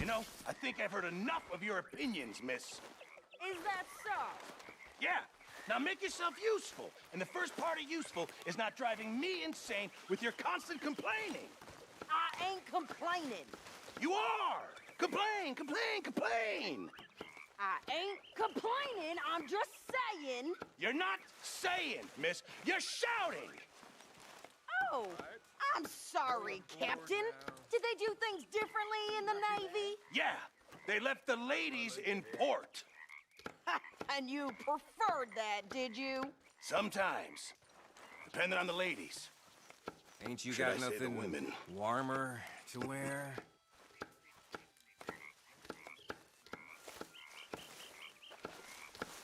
You know, I think I've heard enough of your opinions, miss. Is that so? Yeah. Now make yourself useful. And the first part of useful is not driving me insane with your constant complaining. I ain't complaining. You are! Complain, complain, complain! I ain't complaining. I'm just saying. You're not saying, miss. You're shouting! Oh, I'm sorry, Captain. Did they do things differently in the Navy? Yeah, they left the ladies in port. And you preferred that, did you? Sometimes. Depending on the ladies. Ain't you Should got I say the nothing women? warmer to wear?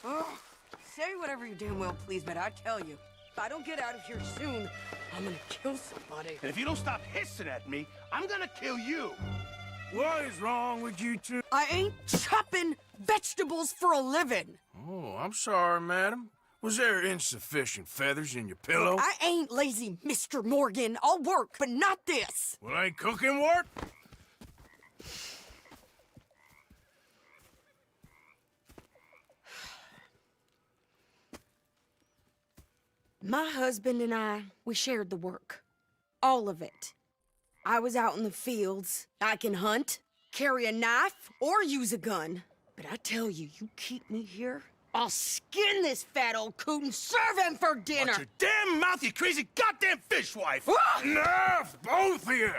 Oh, say whatever you damn well please, but I tell you, if I don't get out of here soon, I'm gonna kill somebody. And if you don't stop hissing at me, I'm gonna kill you. What is wrong with you two? I ain't chopping vegetables for a living. Oh, I'm sorry, madam. Was there insufficient feathers in your pillow? I ain't lazy, Mr. Morgan. I'll work, but not this. Well, ain't cooking work? My husband and I, we shared the work. All of it. I was out in the fields. I can hunt, carry a knife, or use a gun. But I tell you, you keep me here, I'll skin this fat old coot and serve him for dinner. Watch your damn mouth, you crazy goddamn fishwife! Ah! Enough, both of you!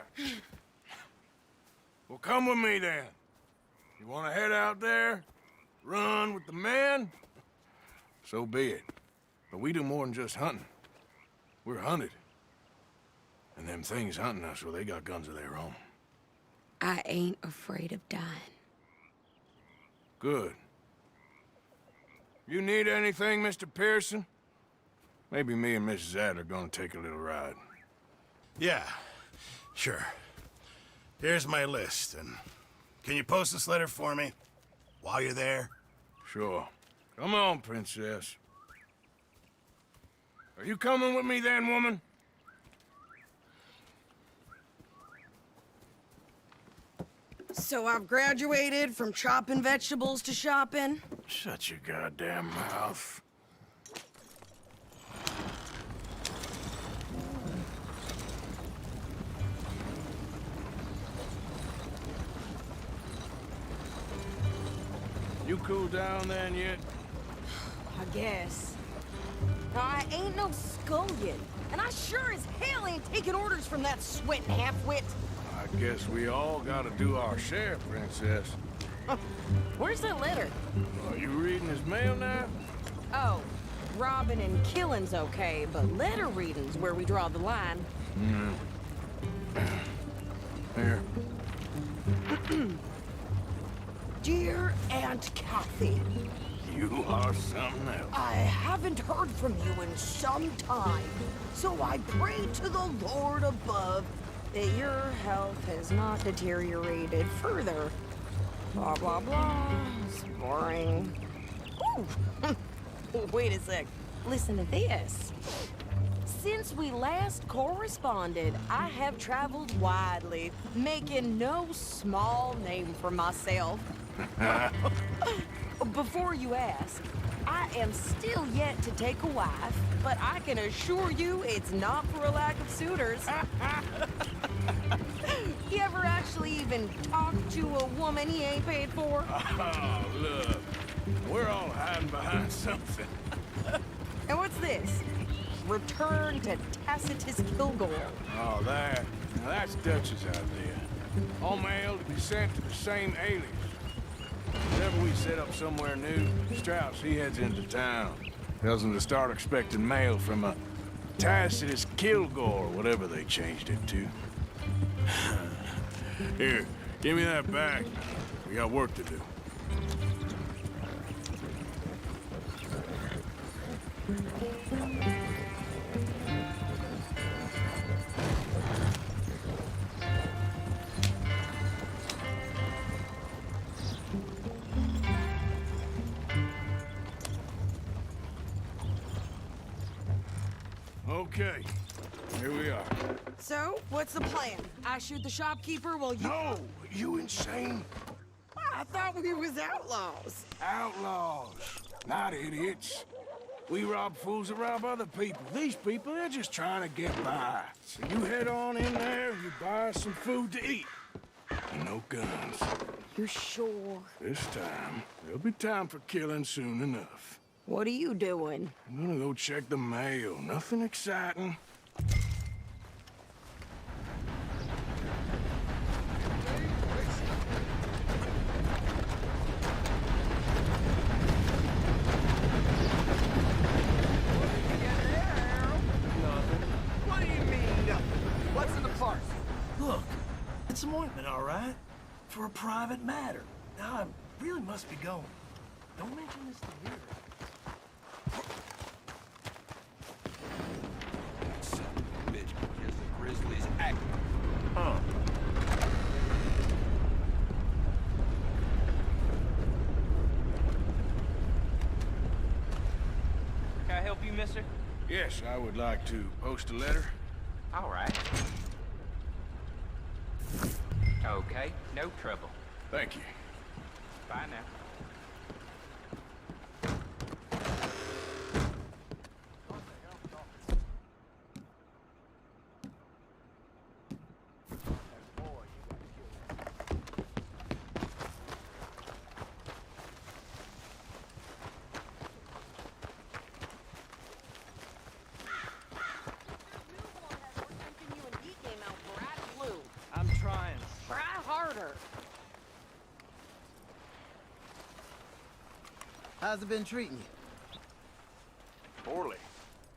Well, come with me then. You want to head out there, run with the men? So be it. But we do more than just hunting. We're hunted. And them things hunting us, well, they got guns of their own. I ain't afraid of dying. Good. You need anything, Mr. Pearson? Maybe me and Mrs. Adler gonna take a little ride. Yeah, sure. Here's my list, and can you post this letter for me while you're there? Sure. Come on, Princess. Are you coming with me then, woman? So I've graduated from chopping vegetables to shopping. Shut your goddamn mouth. You cool down then yet? I guess. I ain't no scullion, and I sure as hell ain't taking orders from that sweating half-wit. I guess we all gotta do our share, Princess. Where's that letter? Are you reading his mail now? Oh, robbing and killing's okay, but letter reading's where we draw the line. Here. Dear Aunt Kathy, You are something else. I haven't heard from you in some time, so I pray to the Lord above that your health has not deteriorated further. Blah, blah, blah. It's boring. Ooh! Wait a sec. Listen to this. Since we last corresponded, I have traveled widely, making no small name for myself. Before you ask, I am still yet to take a wife, but I can assure you it's not for a lack of suitors. You ever actually even talk to a woman he ain't paid for? Oh, look. We're all hiding behind something. And what's this? Return to Tacitus Kilgore. Oh, that. Now that's Dutch's idea. All mail to be sent to the same alias. Whenever we set up somewhere new, Strauss, he heads into town. Tells them to start expecting mail from a Tacitus Kilgore, whatever they changed it to. Here, give me that back. We got work to do. Okay, here we are. So, what's the plan? I shoot the shopkeeper while you... No, you insane? I thought we was outlaws. Outlaws, not idiots. We rob fools that rob other people. These people, they're just trying to get by. So you head on in there and you buy us some food to eat. And no guns. You're sure? This time, there'll be time for killing soon enough. What are you doing? I'm gonna go check the mail. Nothing exciting. What do you mean, nothing? What's in the parcel? Look, it's some ointment, all right? For a private matter. Now, I really must be going. Don't mention this to Vera. Son of a bitch, because the Grizzlies act. Huh. Can I help you, mister? Yes, I would like to post a letter. All right. Okay, no trouble. Thank you. Bye now. I'm trying. Try harder. How's it been treating you? Poorly.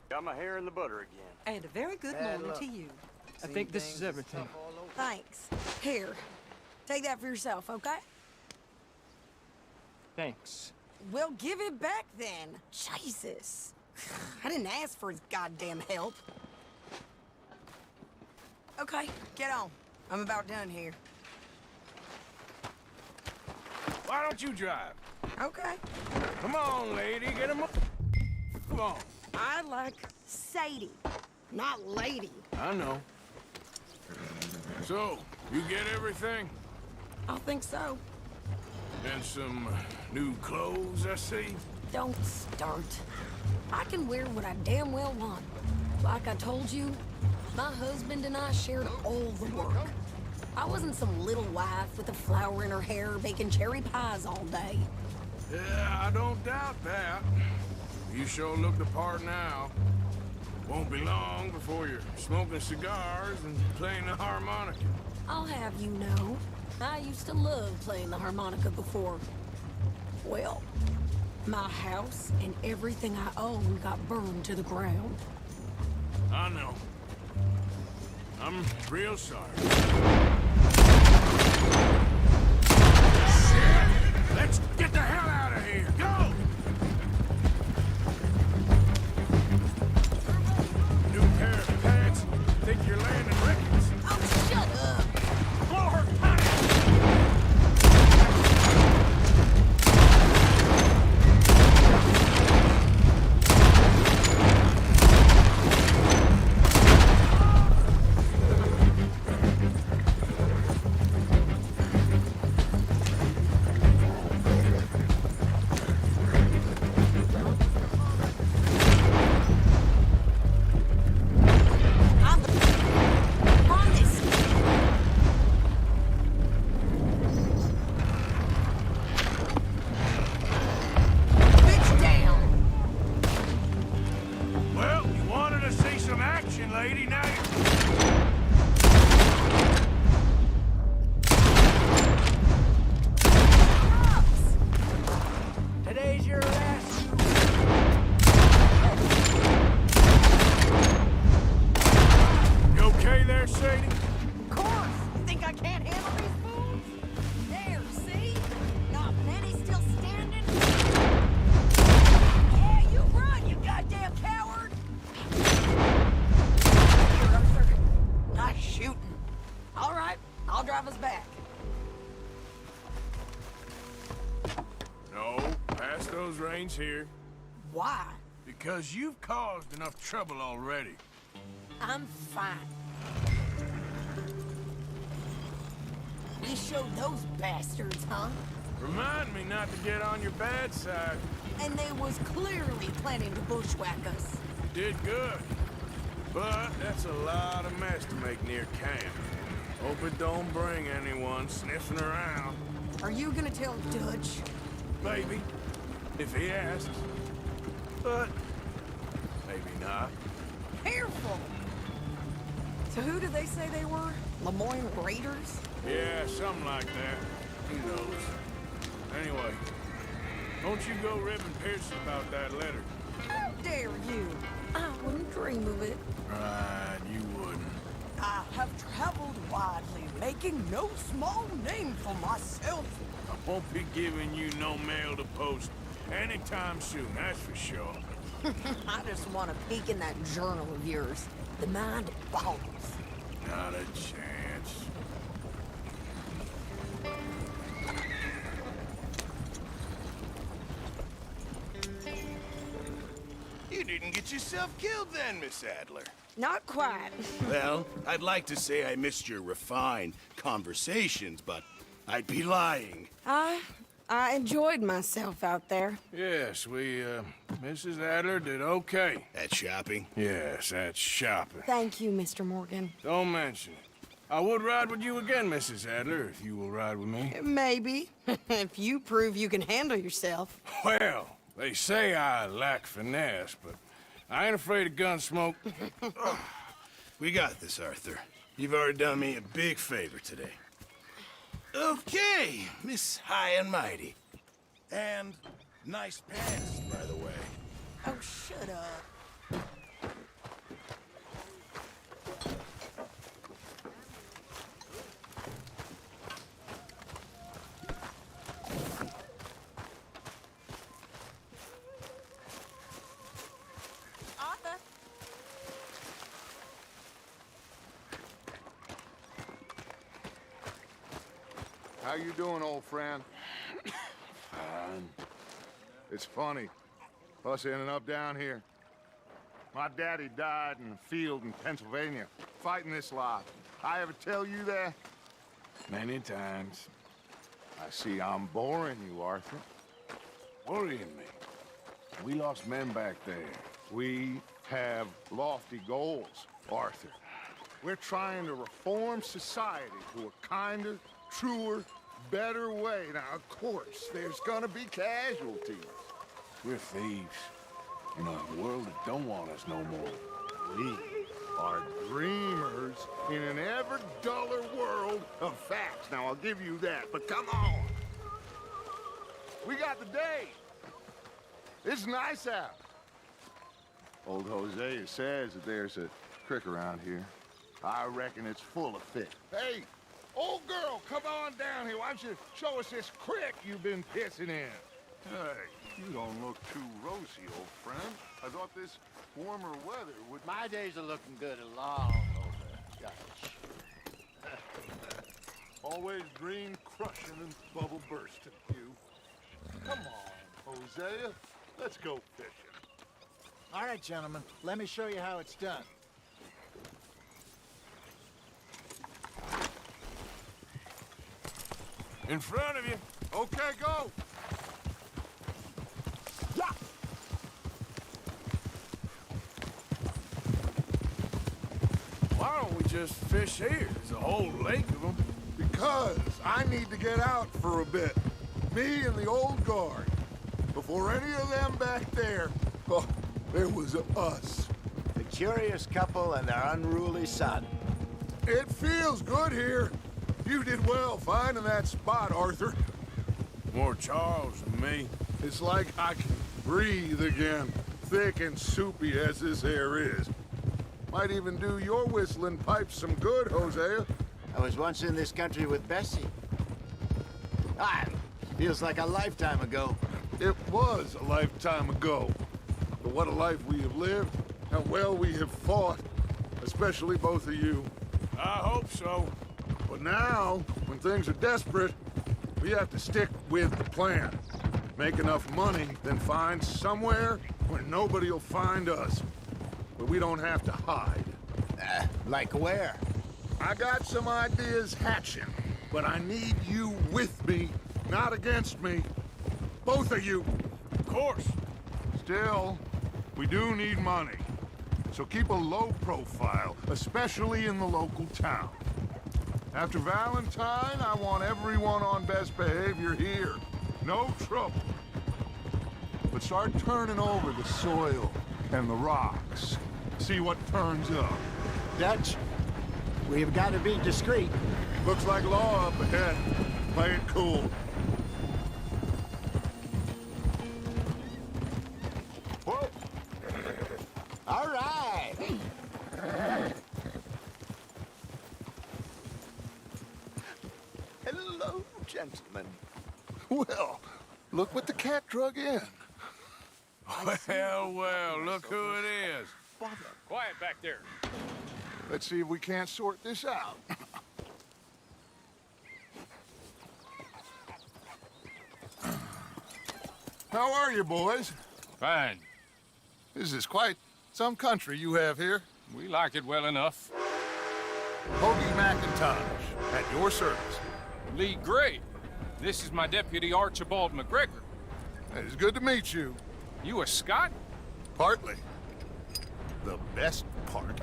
Got my hair in the butter again. And a very good Bad morning luck. to you. I think this is everything. Thanks. Here, take that for yourself, okay? Thanks. Well, give it back then. Jesus. I didn't ask for his goddamn help. Okay, get on. I'm about done here. Why don't you drive? Okay. Come on, lady, get him up. Come on. I like Sadie, not lady. I know. So, you get everything? I think so. And some new clothes, I see? Don't start. I can wear what I damn well want. Like I told you, my husband and I shared all the work. I wasn't some little wife with a flower in her hair baking cherry pies all day. Yeah, I don't doubt that. You sure look the part now. Won't be long before you're smoking cigars and playing the harmonica. I'll have you know, I used to love playing the harmonica before. Well, my house and everything I own got burned to the ground. I know. I'm real sorry. Shit! Let's get the hell out of here! Go! New pair of pants. Think you're landing records. Oh, shut up! Blow her tires! Well, you wanted to see some action, lady. Now Today's your last. you okay there, Sadie? Of course! You think I can't handle these fools? There, see? Not many still standing. Yeah, you run, you goddamn coward! Here, Arthur. Nice shooting. All right, I'll drive us back. No, pass those reins here. Why? Because you've caused enough trouble already. I'm fine. We showed those bastards, huh? Remind me not to get on your bad side. And they was clearly planning to bushwhack us. Did good. But that's a lot of mess to make near camp. Hope it don't bring anyone sniffing around. Are you gonna tell Dutch? Maybe, if he asks. But maybe not. Careful! So who did they say they were? Lemoyne Raiders? Yeah, something like that. Who knows? Anyway, don't you go ribbing Pearson about that letter. How dare you? I wouldn't dream of it. Right, you wouldn't. I have traveled widely, making no small name for myself. I won't be giving you no mail to post anytime soon, that's for sure. I just want to peek in that journal of yours. The mind boggles. Not a chance. You didn't get yourself killed then, Miss Adler. Not quite. Well, I'd like to say I missed your refined conversations, but I'd be lying. I enjoyed myself out there. Yes, Mrs. Adler did okay. At shopping? Yes, that's shopping. Thank you, Mr. Morgan. Don't mention it. I would ride with you again, Mrs. Adler, if you will ride with me. Maybe. If you prove you can handle yourself. Well, they say I lack finesse, but I ain't afraid of gun smoke. We got this, Arthur. You've already done me a big favor today. Okay, Miss High and Mighty. And nice pants, by the way. Oh, shut up. Arthur. How you doing, old friend? Fine. It's funny, us ending up down here. My daddy died in a field in Pennsylvania, fighting this life. I ever tell you that? Many times. I see I'm boring you, Arthur. Worrying me. We lost men back there. We have lofty goals, Arthur. We're trying to reform society to a kinder, truer, better way. Now, of course, there's gonna be casualties. We're thieves. In a world that don't want us no more. We are dreamers in an ever duller world of facts. Now, I'll give you that, but come on. We got the day. It's nice out. Old Hosea says that there's a creek around here. I reckon it's full of fish. Hey, old girl, come on down here. Why don't you show us this creek you've been pissing in? Hey, you don't look too rosy, old friend. I thought this warmer weather would... My days are looking good along over. Gosh. Always green crushing and bubble bursting, you. Come on, Hosea. Let's go fishing. All right, gentlemen. Let me show you how it's done. In front of you. Okay, go. Why don't we just fish here? There's a whole lake of them. Because I need to get out for a bit. Me and the old guard. Before any of them back there, oh, there was us. The curious couple and their unruly son. It feels good here. You did well finding that spot, Arthur. More Charles than me. It's like I can breathe again, thick and soupy as this air is. Might even do your whistling pipes some good, Hosea. I was once in this country with Bessie. Feels like a lifetime ago. It was a lifetime ago. But what a life we have lived, how well we have fought, especially both of you. I hope so. But now, when things are desperate, we have to stick with the plan. Make enough money, then find somewhere where nobody will find us. Where we don't have to hide. Like where? I got some ideas hatching, but I need you with me not against me. Both of you. Of course. Still, we do need money. So keep a low profile, especially in the local town. After Valentine, I want everyone on best behavior here. No trouble. But start turning over the soil and the rocks. See what turns up. Dutch, we've got to be discreet. Looks like law up ahead. Play it cool. Whoa! All right. Hello, gentlemen. Well, look what the cat drug in. Well, look who it is. Quiet back there. Let's see if we can't sort this out. How are you, boys? Fine. This is quite some country you have here. We like it well enough. Hoagie McIntosh, at your service. Lee Gray. This is my deputy, Archibald McGregor. It's good to meet you. You a Scot? Partly. The best part.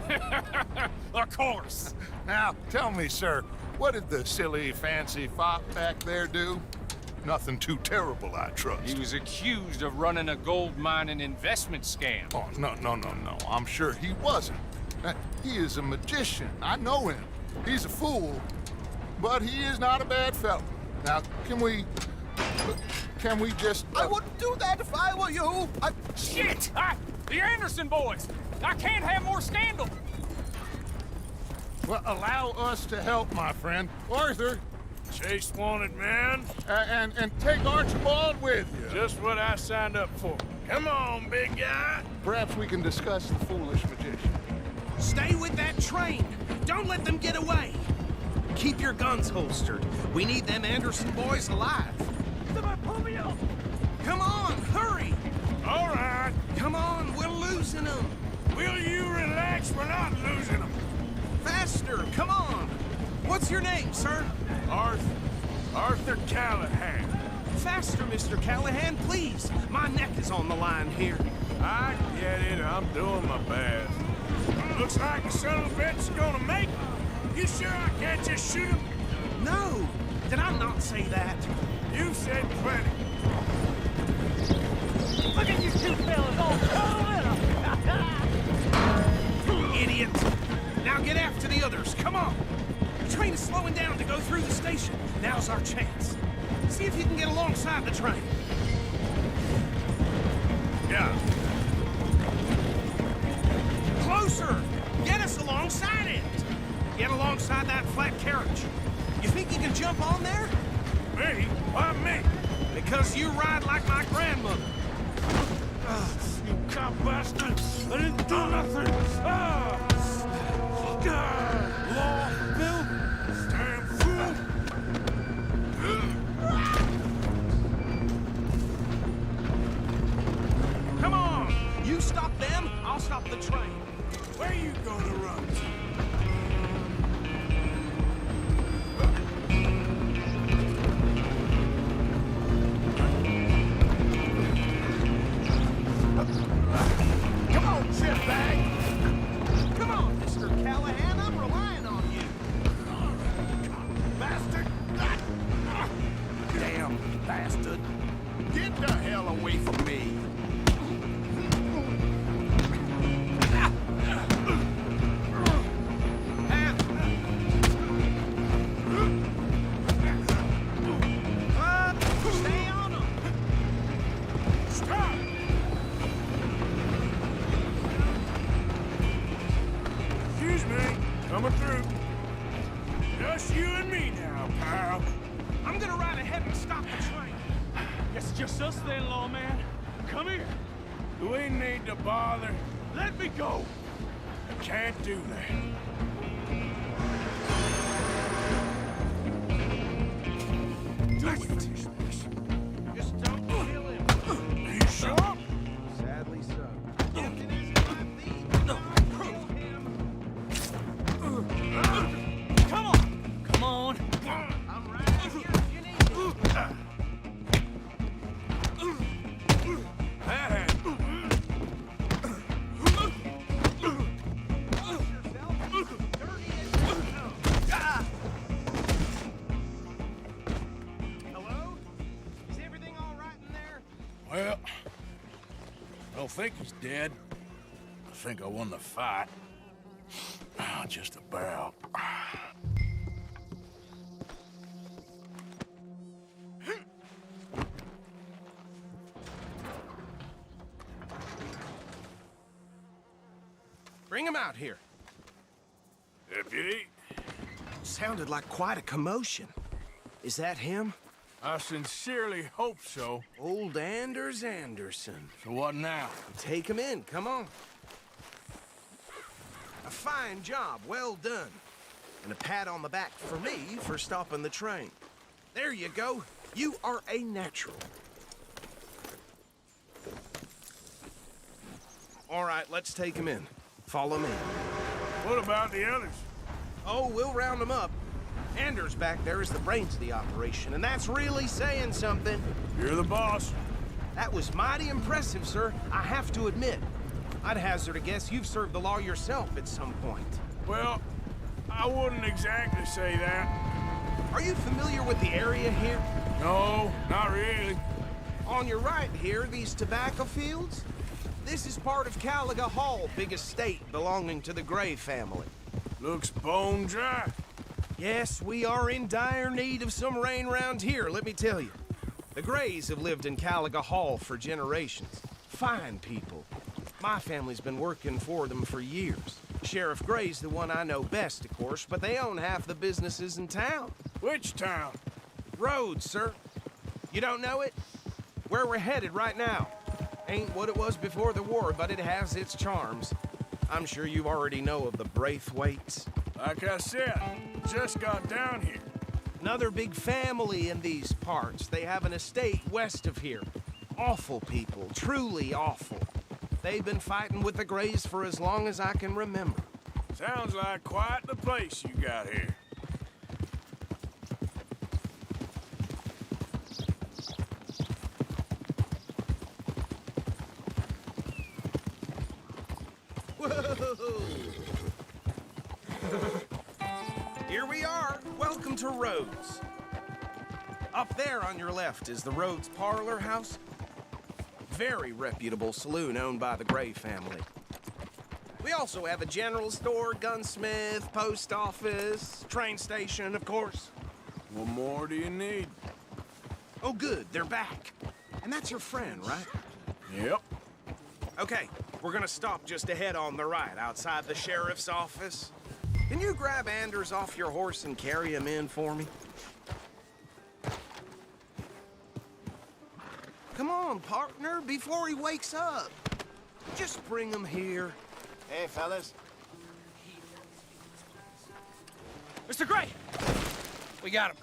Of course. Now, tell me, sir, what did the silly, fancy fop back there do? Nothing too terrible, I trust. He was accused of running a gold mining investment scam. Oh, no. I'm sure he wasn't. He is a magician. I know him. He's a fool, but he is not a bad fellow. Now, can we just... I wouldn't do that if I were you. Shit! The Anderson boys! I can't have more scandal! Well, allow us to help, my friend. Arthur, Chase wanted man. and take Archibald with you. Just what I signed up for. Come on, big guy. Perhaps we can discuss the foolish magician. Stay with that train. Don't let them get away. Keep your guns holstered. We need them Anderson boys alive. Somebody pull me up. Come on, hurry. All right. Come on, we're losing them. Will you relax? We're not losing them. Faster, come on. What's your name, sir? Arthur Callahan. Faster, Mr. Callahan, please. My neck is on the line here. I get it. I'm doing my best. Looks like the son of a bitch is gonna make it. You sure I can't just shoot him? No. Did I not say that? You said plenty. Look at you two fellas all curling up. Idiot. Now get after the others. Come on. The train is slowing down to go through the station. Now's our chance. See if you can get alongside the train. Yeah. Closer! Get us alongside it! Get alongside that flat carriage. You think you can jump on there? Me? Why me? Because you ride like my grandmother. You cop bastard! I didn't do nothing! Law, Bill! Damn fool! Come on! You stop them, I'll stop the train. Where you gonna run to? Come on, shitbag! Come on, Mr. Callahan, I'm relying on you. Bastard! Damn bastard. Get the hell away from me. Stay on them. Stop! Excuse me. Coming through. Just you and me now, pal. I'm gonna ride ahead and stop the train. It's just us then, lawman. Come here. Do we need to bother? Let me go. I can't do that. Do it. Just don't kill him. Are you sure? Sadly so. Come on. Come on. I'm right here if you need me. Well, I don't think he's dead. I think I won the fight. Just about. Bring him out here. Deputy? Sounded like quite a commotion. Is that him? I sincerely hope so. Old Anders Anderson. So what now? Take him in, come on. A fine job, well done. And a pat on the back for me for stopping the train. There you go. You are a natural. All right, let's take him in. Follow me. What about the others? Oh, we'll round them up. Anders back there is the brains of the operation, and that's really saying something. You're the boss. That was mighty impressive, sir. I have to admit. I'd hazard a guess you've served the law yourself at some point. Well, I wouldn't exactly say that. Are you familiar with the area here? No, not really. On your right here, these tobacco fields? This is part of Caliga Hall, big estate belonging to the Gray family. Looks bone dry. Yes, we are in dire need of some rain round here, let me tell you. The Grays have lived in Caliga Hall for generations. Fine people. My family's been working for them for years. Sheriff Gray's the one I know best, of course, but they own half the businesses in town. Which town? Rhodes, sir. You don't know it? Where we're headed right now. Ain't what it was before the war, but it has its charms. I'm sure you already know of the Braithwaites. Like I said, just got down here. Another big family in these parts. They have an estate west of here. Awful people, truly awful. They've been fighting with the Grays for as long as I can remember. Sounds like quite the place you got here. Whoa! Here we are. Welcome to Rhodes. Up there on your left is the Rhodes Parlor House. Very reputable saloon owned by the Gray family. We also have a general store, gunsmith, post office, train station, of course. What more do you need? Oh, good, they're back. And that's your friend, right? Yep. Okay, we're gonna stop just ahead on the right, outside the sheriff's office. Can you grab Anders off your horse and carry him in for me? Come on, partner, before he wakes up. Just bring him here. Hey, fellas. Mr. Gray! We got him.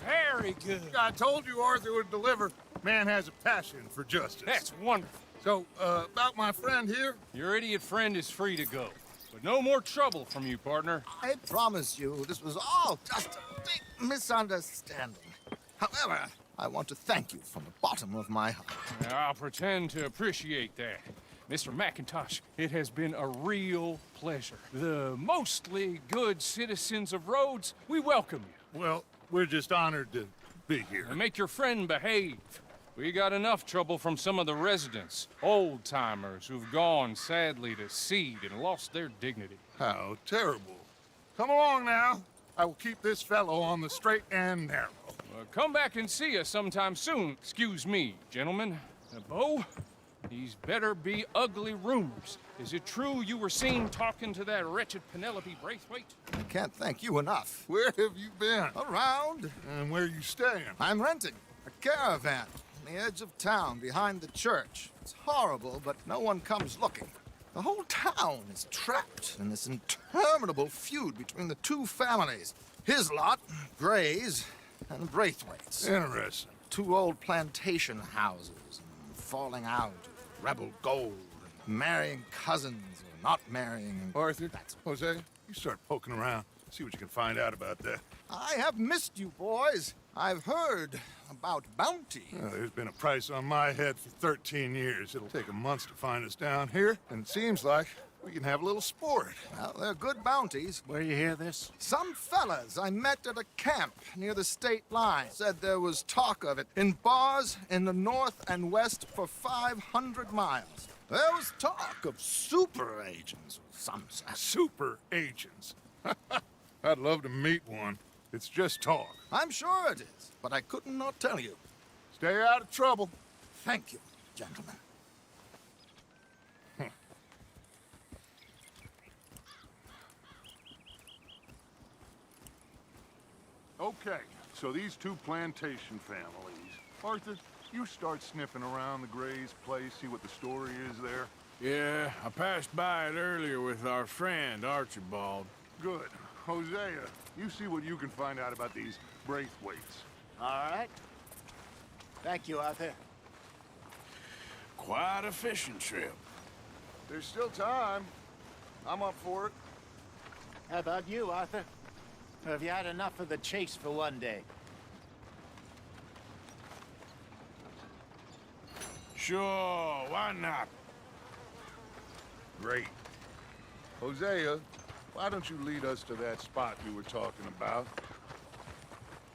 Very good. I told you Arthur would deliver. Man has a passion for justice. That's wonderful. So, about my friend here? Your idiot friend is free to go. But no more trouble from you, partner. I promise you, this was all just a big misunderstanding. However, I want to thank you from the bottom of my heart. I'll pretend to appreciate that. Mr. McIntosh, it has been a real pleasure. The mostly good citizens of Rhodes, we welcome you. Well, we're just honored to be here. And make your friend behave. We got enough trouble from some of the residents, old-timers who've gone, sadly, to seed and lost their dignity. How terrible. Come along now. I will keep this fellow on the straight and narrow. Come back and see us sometime soon. Excuse me, gentlemen. Bo, these better be ugly rumors. Is it true you were seen talking to that wretched Penelope Braithwaite? I can't thank you enough. Where have you been? Around. And where you staying? I'm renting a caravan on the edge of town behind the church. It's horrible, but no one comes looking. The whole town is trapped in this interminable feud between the two families. His lot, Gray's, and Braithwaite's. Interesting. Two old plantation houses, and falling out, rebel gold, and marrying cousins or not marrying. Arthur, Jose, you start poking around. See what you can find out about that. I have missed you, boys. I've heard about bounty. There's been a price on my head for 13 years. It'll take a month to find us down here, and it seems like We can have a little sport. Well, they're good bounties. Where you hear this? Some fellas I met at a camp near the state line said there was talk of it in bars in the north and west for 500 miles. There was talk of super agents, some said. Super agents. I'd love to meet one. It's just talk. I'm sure it is, but I couldn't not tell you. Stay out of trouble. Thank you, gentlemen. Okay, so these two plantation families. Arthur, you start sniffing around the Gray's place, see what the story is there. Yeah, I passed by it earlier with our friend, Archibald. Good. Hosea, you see what you can find out about these Braithwaites. All right. Thank you, Arthur. Quite a fishing trip. There's still time. I'm up for it. How about you, Arthur? Or have you had enough of the chase for one day? Sure, why not? Great. Hosea, why don't you lead us to that spot you were talking about?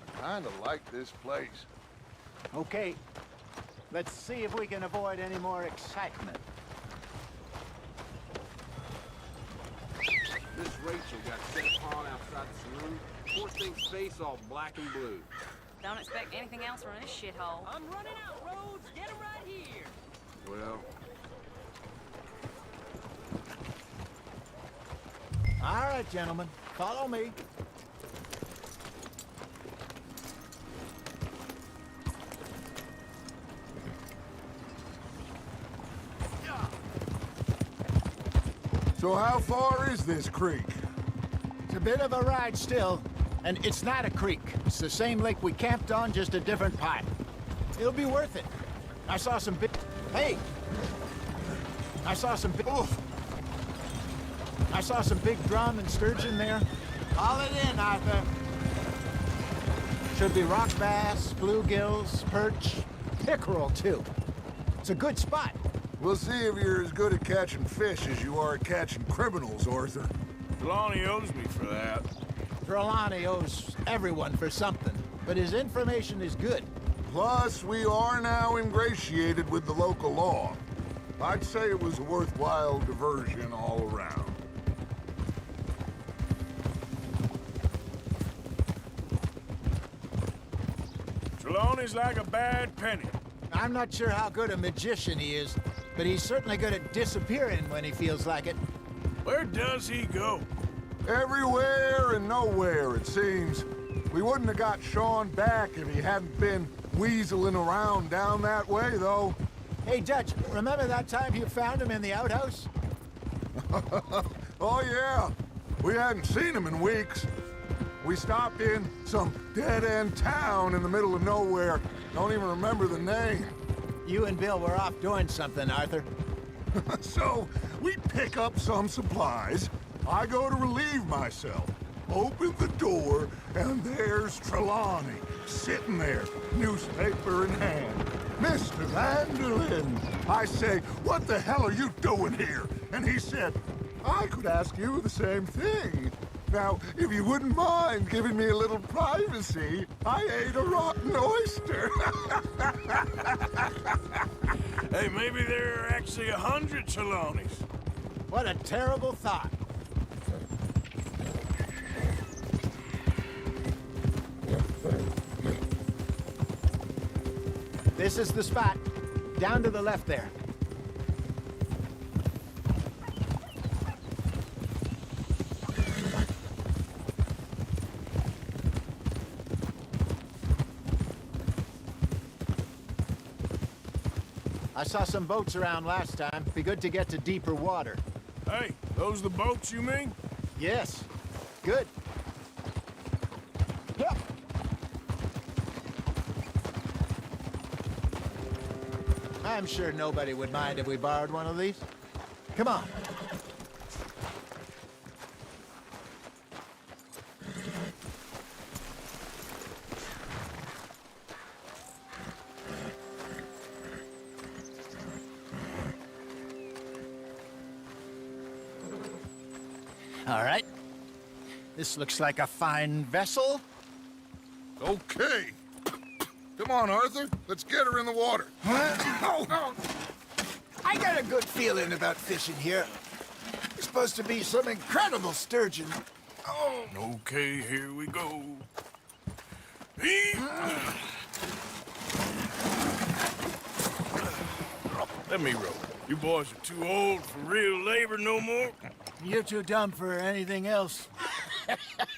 I kinda like this place. Okay. Let's see if we can avoid any more excitement. Miss Rachel got set upon outside the saloon. Poor thing's face all black and blue. Don't expect anything else from this shithole. I'm running out, Rhodes. Get him right here. Well, All right, gentlemen. Follow me. So how far is this creek? It's a bit of a ride still, and it's not a creek. It's the same lake we camped on, just a different part. It'll be worth it. I saw some big... Hey! I saw some big... Oof! I saw some big drum and sturgeon there. Haul it in, Arthur. Should be rock bass, bluegills, perch, pickerel, too. It's a good spot. We'll see if you're as good at catching fish as you are at catching criminals, Arthur. Trelawney owes me for that. Trelawney owes everyone for something, but his information is good. Plus, we are now ingratiated with the local law. I'd say it was a worthwhile diversion all around. Trelawney's like a bad penny. I'm not sure how good a magician he is, but he's certainly good at disappearing when he feels like it. Where does he go? Everywhere and nowhere, it seems. We wouldn't have got Sean back if he hadn't been weaseling around down that way, though. Hey, Dutch, remember that time you found him in the outhouse? Oh, yeah. We hadn't seen him in weeks. We stopped in some dead-end town in the middle of nowhere. Don't even remember the name. You and Bill were off doing something, Arthur. So, we pick up some supplies. I go to relieve myself. Open the door, and there's Trelawney, sitting there, newspaper in hand. Mr. Vanderlyn. I say, what the hell are you doing here? And he said, I could ask you the same thing. Now, if you wouldn't mind giving me a little privacy, I ate a rotten oyster. Hey, maybe there are actually 100 Trelawneys. What a terrible thought. This is the spot. Down to the left there. I saw some boats around last time. Be good to get to deeper water. Hey, those the boats you mean? Yes. Good. Yep. I'm sure nobody would mind if we borrowed one of these. Come on. All right. This looks like a fine vessel. Okay. Come on, Arthur. Let's get her in the water. Oh. I got a good feeling about fishing here. There's supposed to be some incredible sturgeon. Oh. Okay, here we go. Let me row. You boys are too old for real labor no more. You're too dumb for anything else.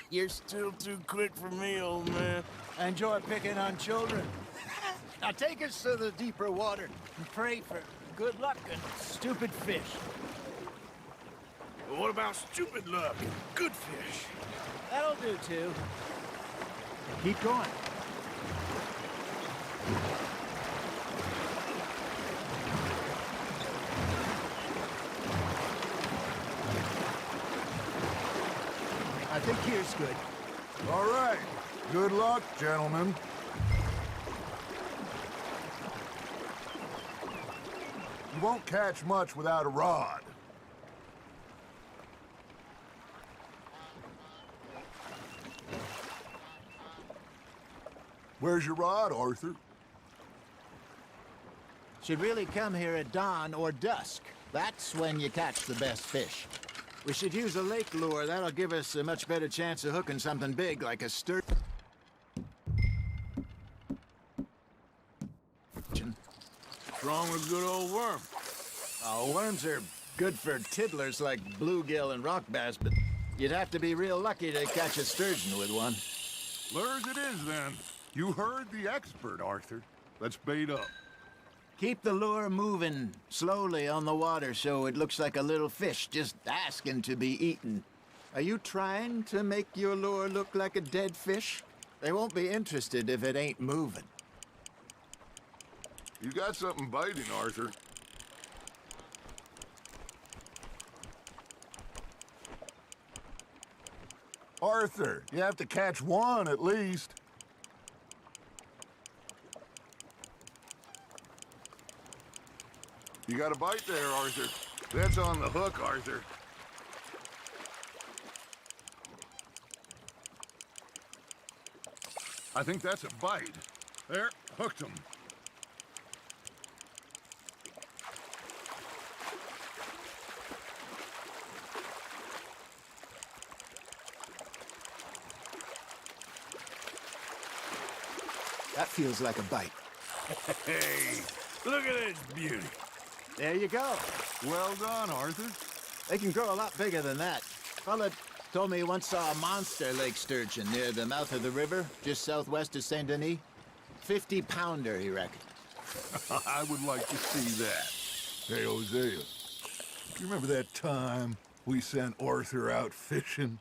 You're still too quick for me, old man. I enjoy picking on children. Now take us to the deeper water and pray for good luck and stupid fish. Well, what about stupid luck and good fish? That'll do, too. Keep going. I think here's good. All right. Good luck, gentlemen. You won't catch much without a rod. Where's your rod, Arthur? Should really come here at dawn or dusk. That's when you catch the best fish. We should use a lake lure. That'll give us a much better chance of hooking something big like a sturgeon. Strong as good old worm. Oh, worms are good for tiddlers like bluegill and rock bass, but you'd have to be real lucky to catch a sturgeon with one. Lures it is, then. You heard the expert, Arthur. Let's bait up. Keep the lure moving slowly on the water so it looks like a little fish just asking to be eaten. Are you trying to make your lure look like a dead fish? They won't be interested if it ain't moving. You got something biting, Arthur. Arthur, you have to catch one at least. You got a bite there, Arthur. That's on the hook, Arthur. I think that's a bite. There, hooked him. That feels like a bite. Hey, look at this beauty. There you go. Well done, Arthur. They can grow a lot bigger than that. Fella told me he once saw a monster lake sturgeon near the mouth of the river, just southwest of Saint Denis. 50-pounder, he reckoned. I would like to see that. Hey, Hosea, do you remember that time we sent Arthur out fishing?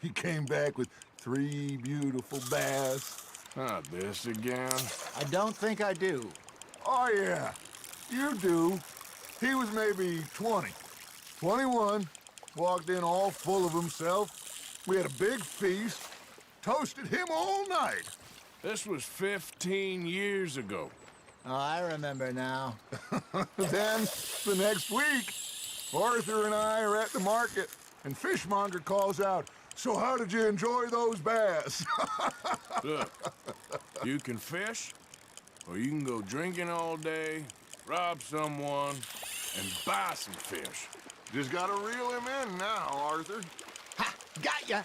He came back with 3 beautiful bass. Not this again. I don't think I do. Oh, yeah, you do. He was maybe 20, 21, walked in all full of himself. We had a big feast, toasted him all night. This was 15 years ago. Oh, I remember now. Then, the next week, Arthur and I are at the market, and Fishmonger calls out, "So how did you enjoy those bass?" Look, you can fish, or you can go drinking all day, rob someone, and buy some fish. Just gotta reel him in now, Arthur. Ha! Got ya!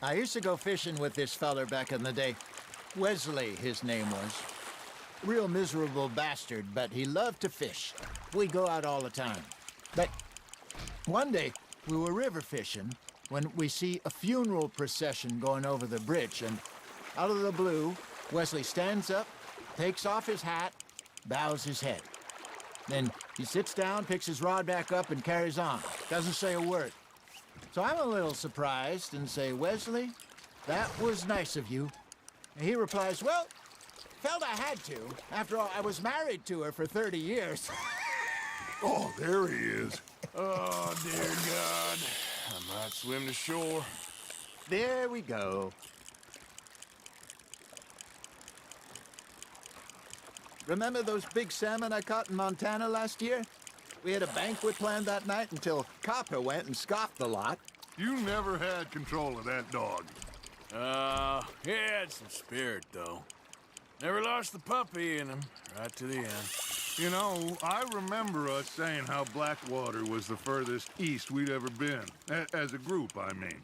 I used to go fishing with this feller back in the day. Wesley, his name was. Real miserable bastard, but he loved to fish. We'd go out all the time. But one day, we were river fishing when we see a funeral procession going over the bridge, and out of the blue, Wesley stands up, takes off his hat, bows his head. Then he sits down, picks his rod back up, and carries on. Doesn't say a word. So I'm a little surprised and say, "Wesley, that was nice of you." And he replies, "Well, felt I had to. After all, I was married to her for 30 years. Oh, there he is. Oh, dear God. I might swim to shore. There we go. Remember those big salmon I caught in Montana last year? We had a banquet planned that night until Copper went and scoffed the lot. You never had control of that dog. He had some spirit, though. Never lost the puppy in him, right to the end. You know, I remember us saying how Blackwater was the furthest east we'd ever been. As a group, I mean.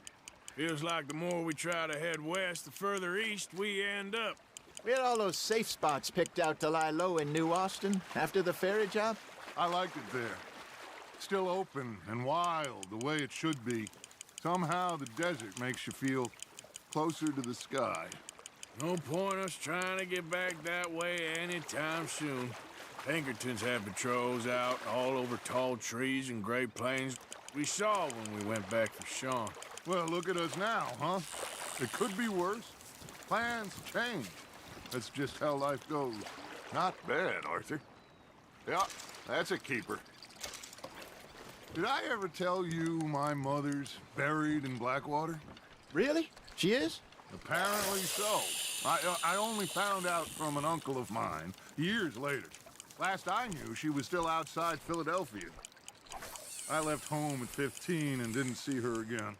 Feels like the more we try to head west, the further east we end up. We had all those safe spots picked out to lie low in New Austin after the ferry job. I liked it there. Still open and wild, the way it should be. Somehow the desert makes you feel closer to the sky. No point us trying to get back that way anytime soon. Pinkertons had patrols out all over tall trees and Great Plains. We saw when we went back for Sean. Well, look at us now, huh? It could be worse. Plans change. That's just how life goes. Not bad, Arthur. Yeah, that's a keeper. Did I ever tell you my mother's buried in Blackwater? Really? She is? Apparently so. I only found out from an uncle of mine years later. Last I knew, she was still outside Philadelphia. I left home at 15 and didn't see her again.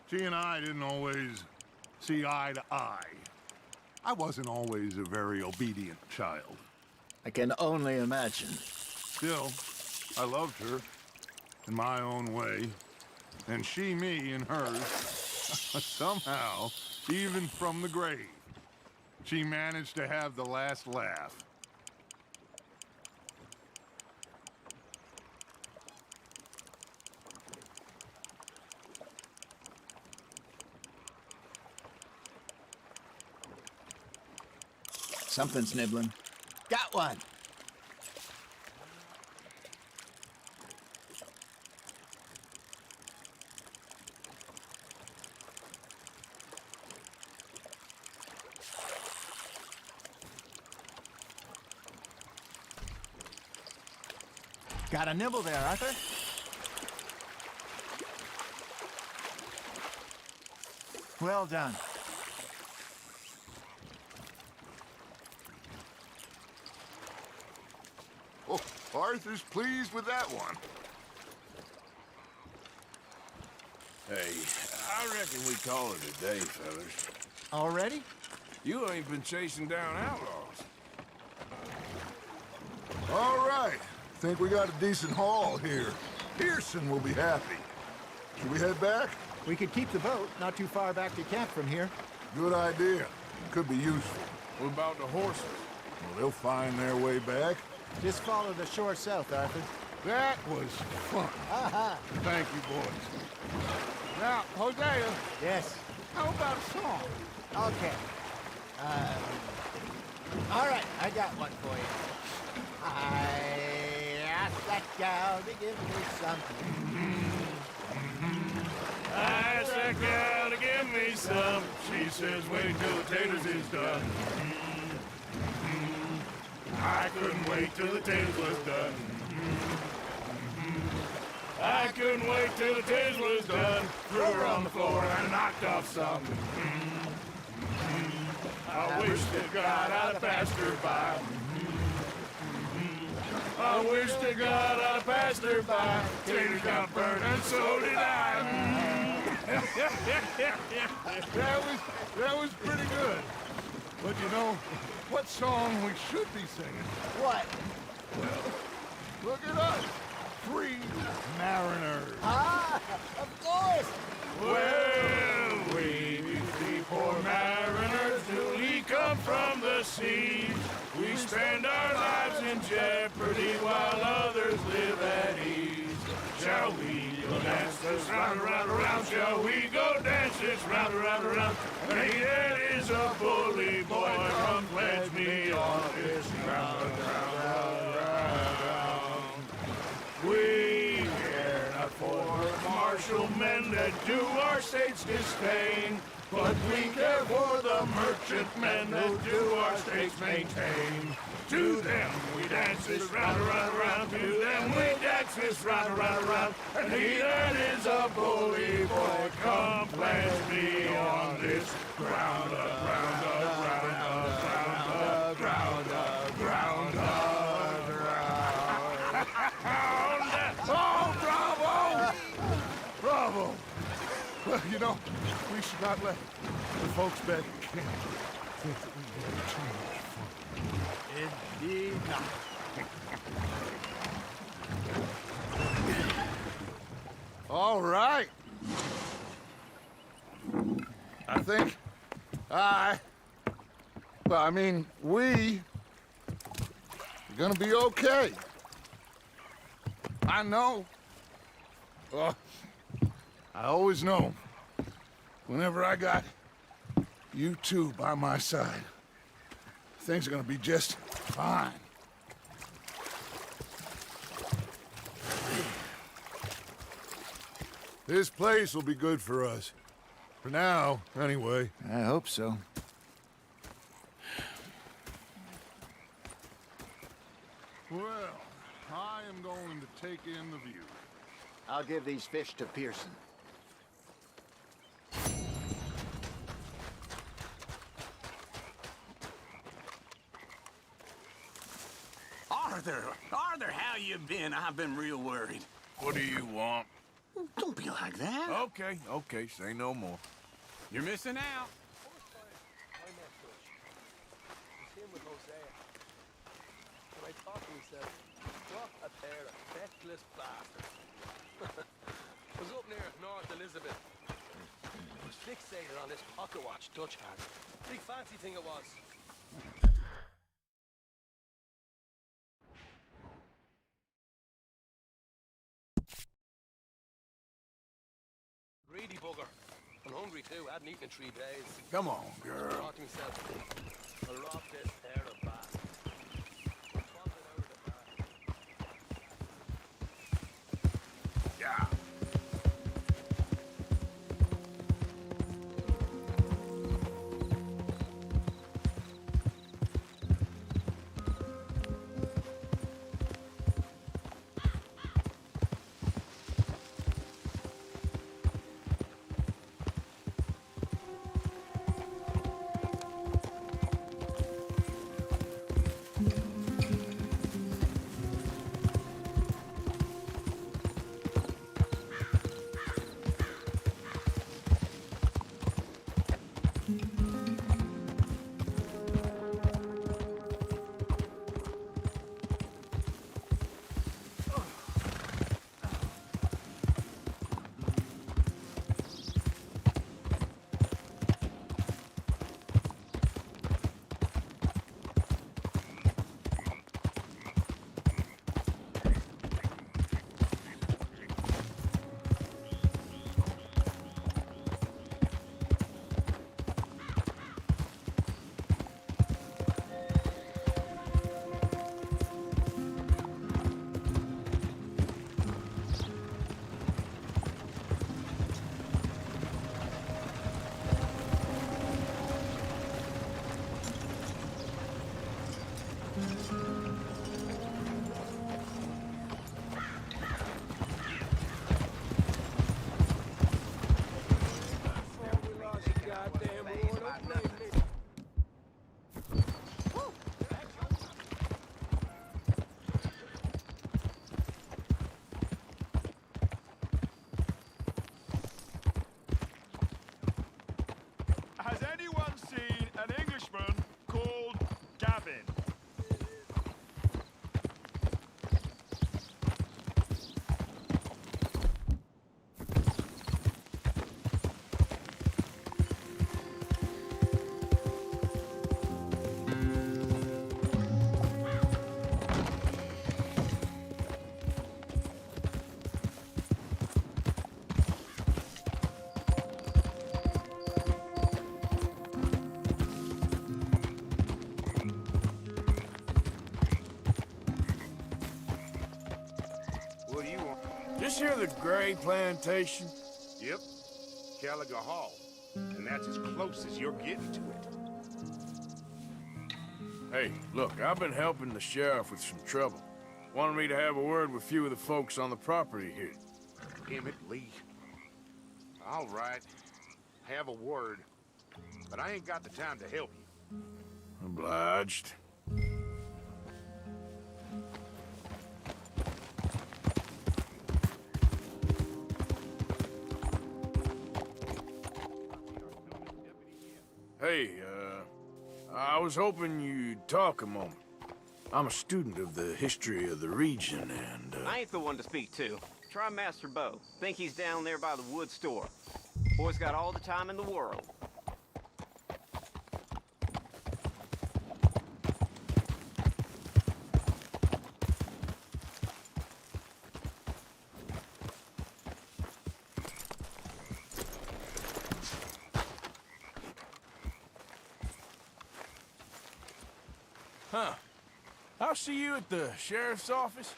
She and I didn't always see eye to eye. I wasn't always a very obedient child. I can only imagine. Still, I loved her in my own way, and she me in hers. Somehow, even from the grave, she managed to have the last laugh. Something's nibbling. Got one! Got a nibble there, Arthur. Well done. Oh, Arthur's pleased with that one. Hey, I reckon we call it a day, fellas. Already? You ain't been chasing down outlaws. All right. Think we got a decent haul here. Pearson will be happy. Should we head back? We could keep the boat not too far back to camp from here. Good idea. Could be useful. What about the horses? Well, they'll find their way back. Just follow the shore south, Arthur. That was fun. Aha! Thank you, boys. Now, Hosea. Yes. How about a song? Okay. All right, I got one for you. I asked that gal to give me something. I asked that gal to give me some. She says, wait till the taters is done. I couldn't wait till the taters was done. I couldn't wait till the taters was done. Threw her on the floor and knocked off some. I wish to God I'd have passed her by. I wish to God I'd have passed her by. Taters got burned and so did I. That was pretty good. But you know, what song we should be singing? What? Well, look at us. Free mariners. Ah, of course. Well, we three poor mariners, newly come from the seas. We spend our lives in jeopardy while others live at ease. Shall we go dance this round, around, around? Shall we go dance this round, around, around? Hey, that is a bully boy. Come pledge me on this round, round, round. We care not for martial men that do our state's disdain, but we care for the merchantmen that do our states maintain. To them we dance this round, around, around. To them we dance this round, around, around. And he that is a bully boy, come pledge me on this ground up, ground up, ground up, ground up, ground up, ground up, ground up. You know, we should not let the folks back at camp think that we had too much fun. Indeed not. All right. I think we are gonna be okay. I know. Well, I always know whenever I got you two by my side, things are gonna be just fine. This place will be good for us. For now, anyway. I hope so. Well, I am going to take in the view. I'll give these fish to Pearson. Arthur, how you been? I've been real worried. What do you want? Don't be like that. Okay, say no more. You're missing out. When I thought to myself, what a pair of feckless bastards. I was up near North Elizabeth. I was fixated on this pocket watch Dutch had. Big fancy thing it was. Greedy bugger. I'm hungry too. I hadn't eaten in 3 days. Come on, girl. I thought to myself, I'll rob this pair of bastards. Yeah. Has anyone seen an Englishman called Gavin? What do you want? This here the Gray Plantation? Yep. Caliga Hall. And that's as close as you're getting to it. Hey, look, I've been helping the sheriff with some trouble. Wanted me to have a word with a few of the folks on the property here. Damn it, Lee. All right. Have a word. But I ain't got the time to help you. Obliged. I was hoping you'd talk a moment. I'm a student of the history of the region, and, I ain't the one to speak to. Try Master Bo. Think he's down there by the wood store. Boy's got all the time in the world. Huh. I'll see you at the sheriff's office.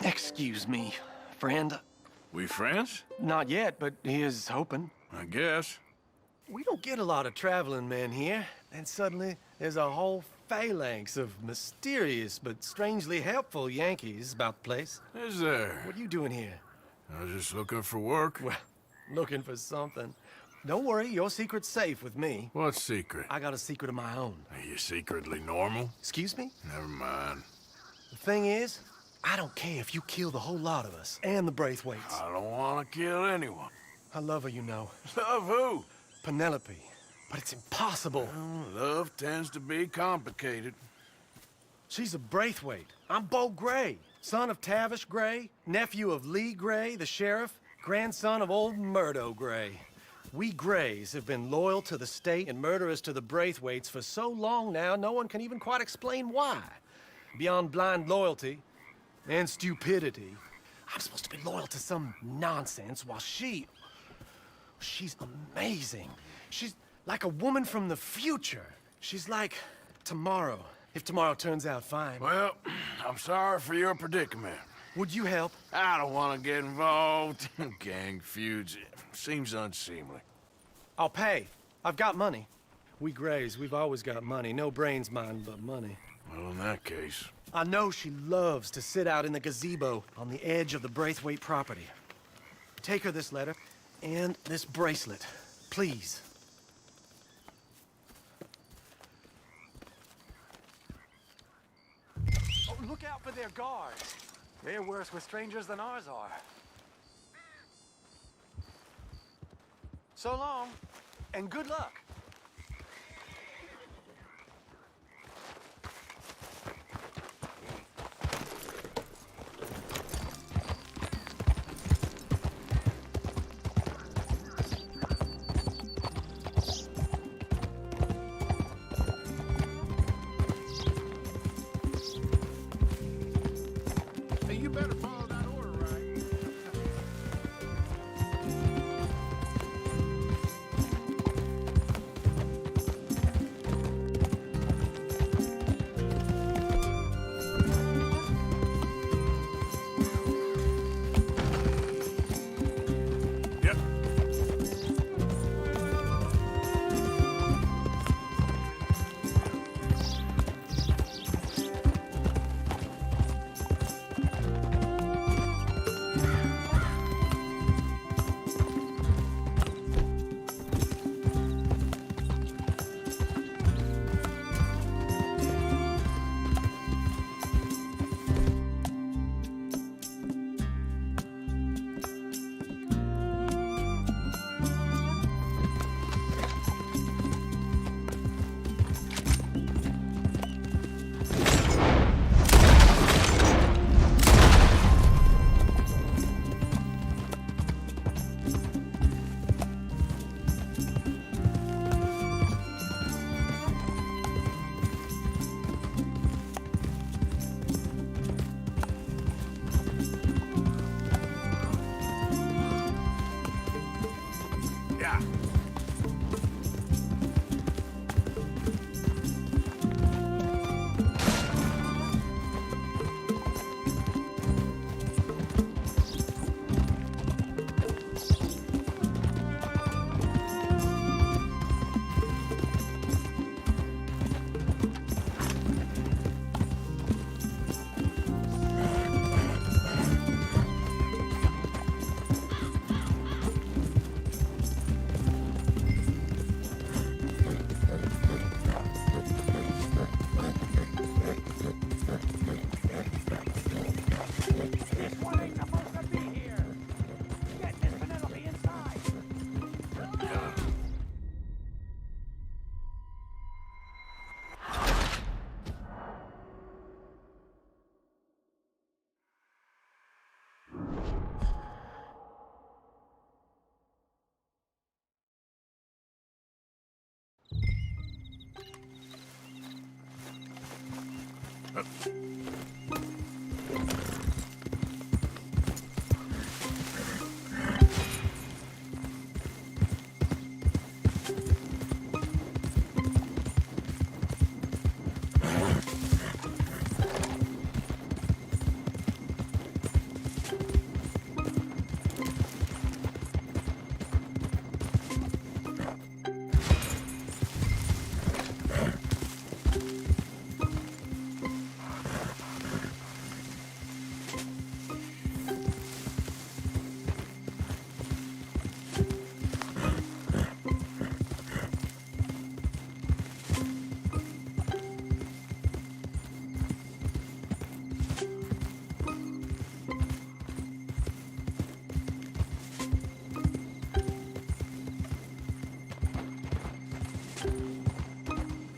Excuse me, friend. We friends? Not yet, but here's hoping. I guess. We don't get a lot of traveling men here, and suddenly there's a whole phalanx of mysterious but strangely helpful Yankees about the place. Is there? What are you doing here? I was just looking for work. Well, looking for something. Don't worry, your secret's safe with me. What secret? I got a secret of my own. Are you secretly normal? Excuse me? Never mind. The thing is, I don't care if you kill the whole lot of us, and the Braithwaites. I don't want to kill anyone. I love her, you know. Love who? Penelope. But it's impossible. Well, love tends to be complicated. She's a Braithwaite. I'm Bo Gray, son of Tavish Gray, nephew of Lee Gray, the sheriff, grandson of old Murdo Gray. We Grays have been loyal to the state and murderous to the Braithwaites for so long now, no one can even quite explain why. Beyond blind loyalty and stupidity, I'm supposed to be loyal to some nonsense while she's amazing. She's like a woman from the future. She's like tomorrow, if tomorrow turns out fine. Well, I'm sorry for your predicament. Would you help? I don't want to get involved in gang feuds. It seems unseemly. I'll pay. I've got money. We Grays, we've always got money. No brains, mind, but money. Well, in that case... I know she loves to sit out in the gazebo on the edge of the Braithwaite property. Take her this letter and this bracelet, please. Oh, look out for their guards. They're worse with strangers than ours are. So long, and good luck. Hey, you better follow that order, right?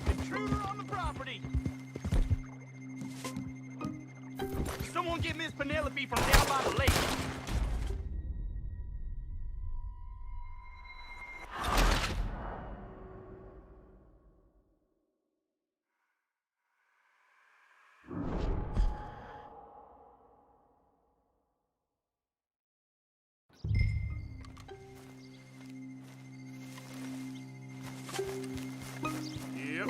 Intruder on the property! Someone get Miss Penelope from down by the lake. Yep.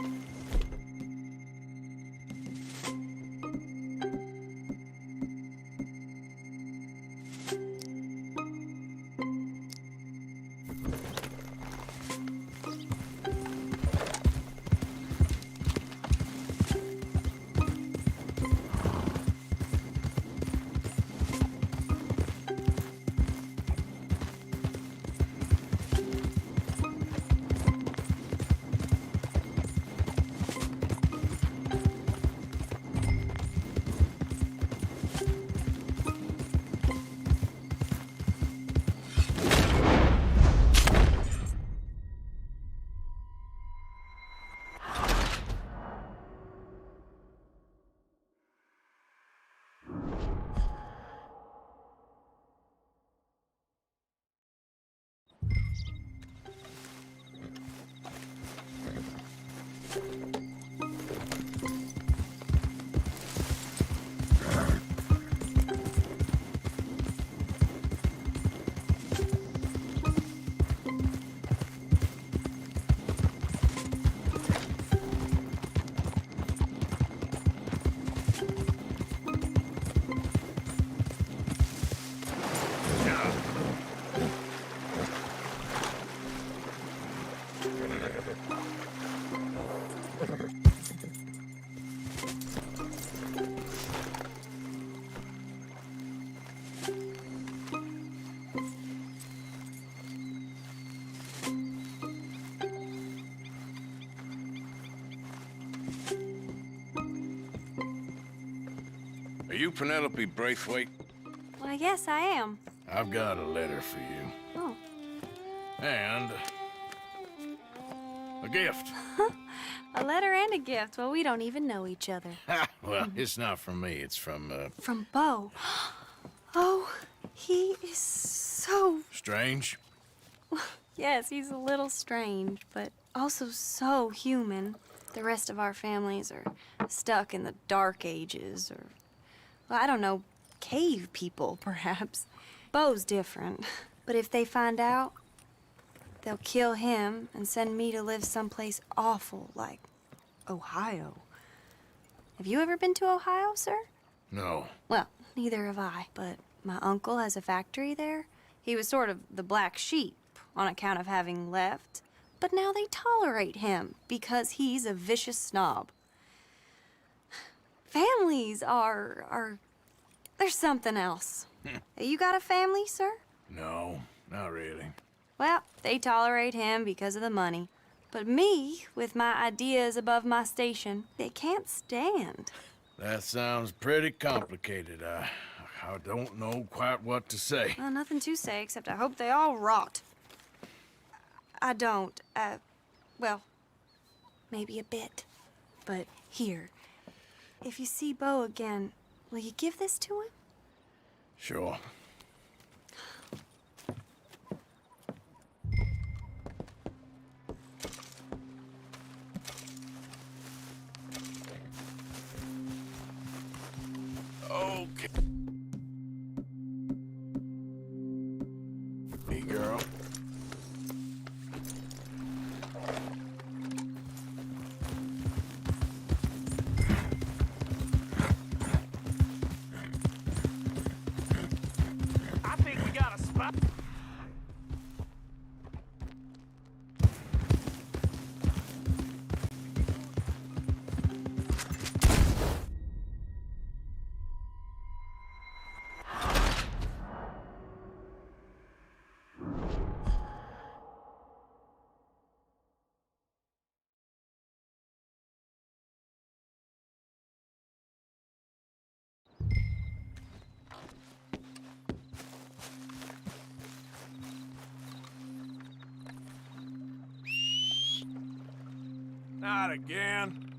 Are you Penelope Braithwaite? Well, yes, I am. I've got a letter for you. Oh. And a gift. A letter and a gift. Well, we don't even know each other. Well, it's not from me. It's from, From Bo. Oh, he is so... Strange? Yes, he's a little strange, but also so human. The rest of our families are stuck in the Dark Ages, or, well, I don't know, cave people, perhaps. Bo's different. But if they find out, they'll kill him and send me to live someplace awful like Ohio. Have you ever been to Ohio, sir? No. Well, neither have I, but my uncle has a factory there. He was sort of the black sheep on account of having left, but now they tolerate him because he's a vicious snob. Families are there's something else. You got a family, sir? No, not really. Well, they tolerate him because of the money. But me, with my ideas above my station, they can't stand. That sounds pretty complicated. I don't know quite what to say. Well, nothing to say, except I hope they all rot. I don't, well, maybe a bit. But here, if you see Bo again, will you give this to him? Sure. Okay. Hey, girl. I think we got a spot. Not again.